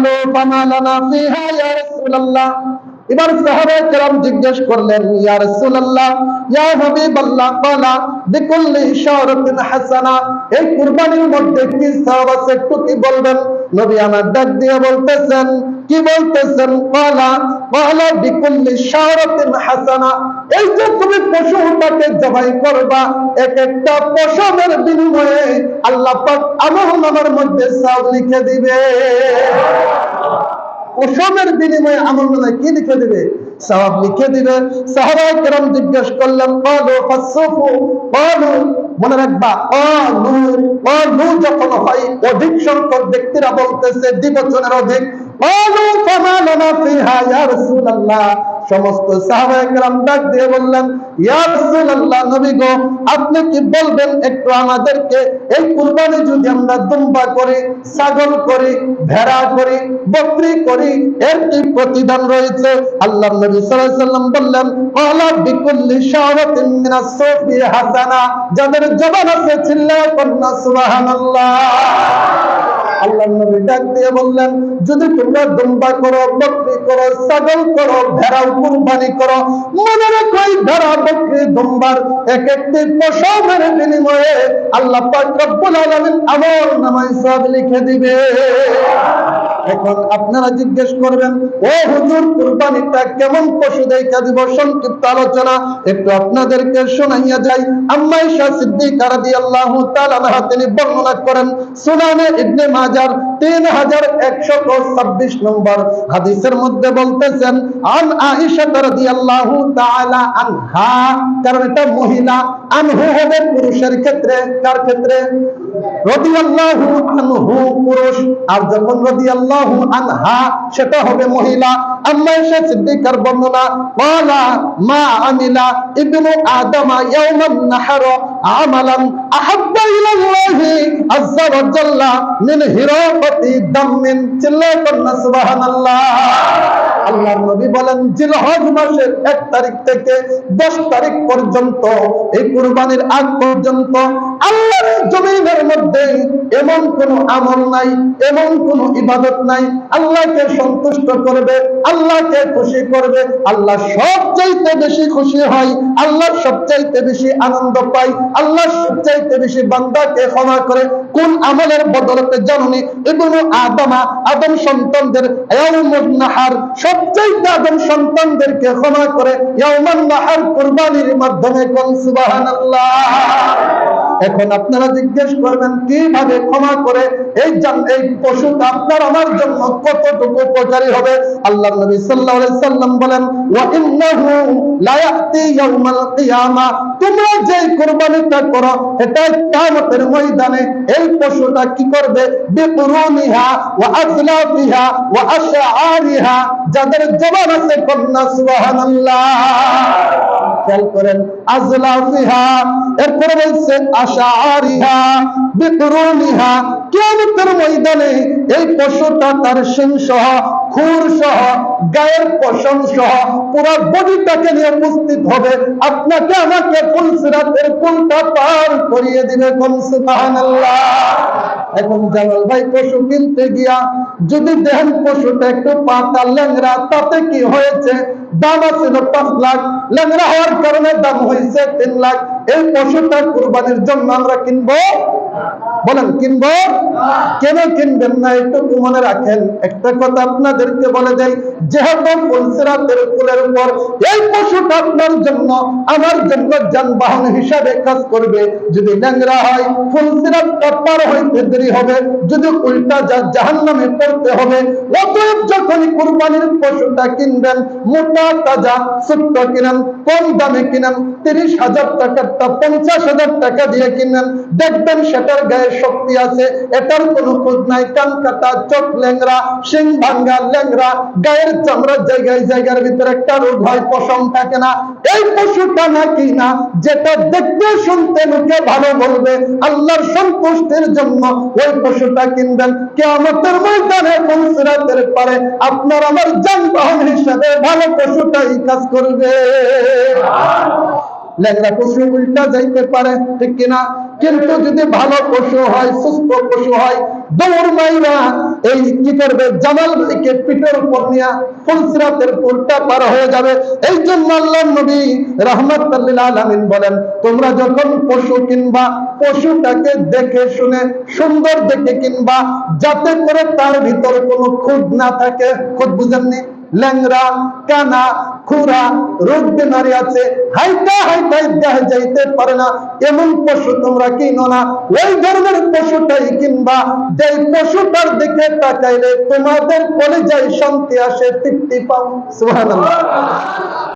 ক্বালু ফামা লানা ফিহা ইয়া রাসূলুল্লাহ। এবার সাহাবায়ে কেরাম জিজ্ঞেস করলেন, ইয়া রাসূলুল্লাহ, ইয়া হাবিবাল্লাহ, ক্বালা বিকুল্লি ইশারাতিন হাসানা, এই কুরবানির মধ্যে কি সওয়াব আছে একটু কি বলবেন? নবী আমার ডাক দিয়ে বলতেছেন, কি বলতেছেন? ক্বালা বিকুল্লি ইশারাতিন হাসানা, এই যে তুমি পশুটাকে জবাই করবা, এক একটা পশমের বিনিময়ে আল্লাহ পাক আমলনামার মধ্যে সওয়াব লিখে দিবে। পশমের বিনিময়ে আমলনামায় কি লিখে দিবে? সওয়াব লিখে দিবে। সাহাবায়ে কেরাম জিজ্ঞেস করলেন, ক্বালু ফাসফু, ক্বালু, মনে রাখবা, ক্বালু যখন হয় অধিক সংখ্যক ব্যক্তিরা বলতেছে দ্বিবচনের অধিক, ক্বালু ফামা লানা ফিহা ইয়া রাসূলুল্লাহ, সমস্ত সাহাবায়ে কেরাম ডাক দিয়ে বললেন, ইয়া রাসূলুল্লাহ, নবী গো, আপনি কি বলবেন একটু আমাদেরকে, এই কুরবানি যদি আমরা দুম্বা করি, ছাগল করি, ভেড়া করি, বকরি করি, এর কি প্রতিদান রয়েছে? আল্লাহর নবী সাল্লাল্লাহু আলাইহি ওয়াসাল্লাম বললেন, ক্বালা বিকুল্লি শারাতিন মিনাস সুফি হাসানা, যাদের জবান আছে চিল্লায়ে পড়না সুবহানাল্লাহ। আল্লাহর নবী ডাক দিয়ে বললেন, যদি তোমরা দুম্বা করো, বকরি করো, ছাগল করো, ভেড়া কুরবানি করো, মনে রাখো এই ভেড়া, বকরি, দুম্বার এক একটি পশমের বিনিময়ে আল্লাহ পাক রব্বুল আলামিন আমলনামায় সওয়াব লিখে দিবে। এখন আপনারা জিজ্ঞেস করবেন, ও হুজুর, কুরবানিটা কেমন পশু দেইখা দিব? সংক্ষিপ্ত আলোচনা একটু আপনাদেরকে শোনাইয়া যাই। আম্মা আয়েশা সিদ্দিকা রাদিয়াল্লাহু তাআলা আনহা তিনি বর্ণনা করেন সুনানে ইবনে মাজার 3126 নম্বর হাদিসের মধ্যে বলতেছেন, আন আয়েশা রাদিয়াল্লাহু তাআলা আনহা, কারণ এটা মহিলা, আনহু হবে পুরুষের ক্ষেত্রে, কার ক্ষেত্রে? রাদিয়াল্লাহু আনহু পুরুষ, আর যখন রাদিয়াল্লাহু আনহা সেটা হবে মহিলা। আম্মা আয়েশা সিদ্দিকার বর্ণনা, ক্বালা মা আমিলা ইবনু আদামা ইয়াওমান নাহর আমালান আহাব্বা ইলাল্লাহি আযজা ওয়া জাল্লা মিন হিরাফাতি দামিন, চিল্লায়ে পড়না সুবহানাল্লাহ। আল্লাহর নবী বলেন, জিলহজ মাসের 1 তারিখ থেকে 10 তারিখ পর্যন্ত, এই কুরবানির আগ পর্যন্ত আল্লাহর জমিনের মধ্যে এমন কোন আমল নাই, এমন কোন ইবাদত নাই আল্লাহকে সন্তুষ্ট করবে, আল্লাহকে খুশি করবে। আল্লাহ সবচাইতে বেশি খুশি হয়, আল্লাহ সবচাইতে বেশি আনন্দ পায়, আল্লাহ সবচাইতে বেশি বান্দাকে ক্ষমা করে কোন আমলের বদলতে জানুনি? ইবনু আদমা, আদম সন্তানদের ইয়াউমুন নাহার, সবচাইতে আদম সন্তানদেরকে ক্ষমা করে ইয়াউমুন নাহার কুরবানির মাধ্যমে। কোন সুবহানাল্লাহ। এখন আপনারা জিজ্ঞেস করবেন, কিভাবে ক্ষমা করে? এই পশুটা আপনার আমার জন্য কতটুকু উপকারী হবে? আল্লাহর নবী সাল্লাল্লাহু আলাইহি সাল্লাম বলেন, ওয়া ইন্নাহু লা ইয়াতি ইয়াউমাল কিয়ামা, তোমরা যে কুরবানিটা করো এটা কিয়ামতের ময়দানে এই পশুটা কি করবে? বিকুরুনিহা ওয়া আজলাফিহা ওয়া আশআরিহা, যাদের জবান আছে কন্যা সুবহানাল্লাহ। খেয়াল করেন, আজলাফিহা, এরপরে বলছে আশআরিহা, বিকুরুনিহা, কিয়ামতের ময়দানে এই পশুটা তার শিং সহ, খুর সহ, গায়ের পশম সহ পুরো বডিটাকে নিয়ে উপস্থিত হবে, আপনাকে আমাকে ফুলসিরাতের পুলটা পার করিয়ে দিবে। কোন সুবহানাল্লাহ। এখন জালাল ভাই পশু কিনতে গিয়া যদি দেখেন পশুটা একটু পাতা ল্যাংড়া, তাতে কি হয়েছে? দাম ছিল 5 লাখ, ল্যাংড়া হওয়ার কারণে দাম হয়েছে 3 লাখ। এই পশুটা কুরবানির জন্য আমরা কিনবো? বলেন কিনবো? কেন কিনবেন না? একটু মনে রাখেন, একটা কথা আপনাদেরকে বলে দেই, যেহেতু ফুলসিরাতের কুলের উপর এই পশুটা আপনার জন্য আমার জন্য যানবাহন হিসাবে কাজ করবে। যদি ল্যাংড়া হয় ফুলসিরাতটা পার হইতে দেরি হবে, যদি উল্টা জাহান্নামে পড়তে হবে। অতএব যখনই কুরবানির পশুটা কিনবেন, মোটা তাজা ছোট্ট কিনেন, কম দামে কিনেন, 30,000 টাকারটা 50,000 টাকা দিয়ে কিনেন, দেখবেন সেটার গায়ে শক্তি আছে, এটার কোনো খোঁজ নাই। কান কাটা, চোখ ল্যাংড়া, শিং ভাঙ্গা ল্যাংড়া, গায়ের চামড়ার জায়গায় জায়গার ভিতরে একটা রোগ হয়, পশম থাকে না। এই পশুটা নাকি না, যেটা দেখতে শুনতে লোকে ভালো বলবে, আল্লাহর সন্তুষ্টির জন্য ওই পশুটা কিনবেন। কিয়ামতের ময়দানে ফুলসিরাতের পারে আপনার আমার যানবাহন হিসেবে ভালো পশুটাই কাজ করবে। ল্যাংড়া পশু উল্টা যাইতে পারে, ঠিক কিনা? কিন্তু যদি ভালো পশু হয়, সুস্থ পশু হয়, দৌড় মাইরা এই কি করবে, জামাল ভাইকে পিঠের উপর নিয়ে ফুলসিরাতের পুলটা পার হয়ে যাবে। এই জন্য আল্লাহর নবী রাহমাতুল লিল আলামিন বলেন, তোমরা যখন পশু কিনবা, পশুটাকে দেখে শুনে সুন্দর দেখে কিনবা, যাতে করে তার ভিতর কোনো খুঁত না থাকে। খুঁত বুঝেননি? ল্যাংড়া, কানা, খুরা, রোগ বেমারি আছে, হাইটা হাইটা দেহে যাইতে পারে না, এমন পশু তোমরা কিনো না। ওই ধরনের পশুটাই কিনবা, যেই পশুটার দিকে তাকাইলে তোমাদের কলিজায় শান্তি আসে, তৃপ্তি পাও। সুবহানাল্লাহ।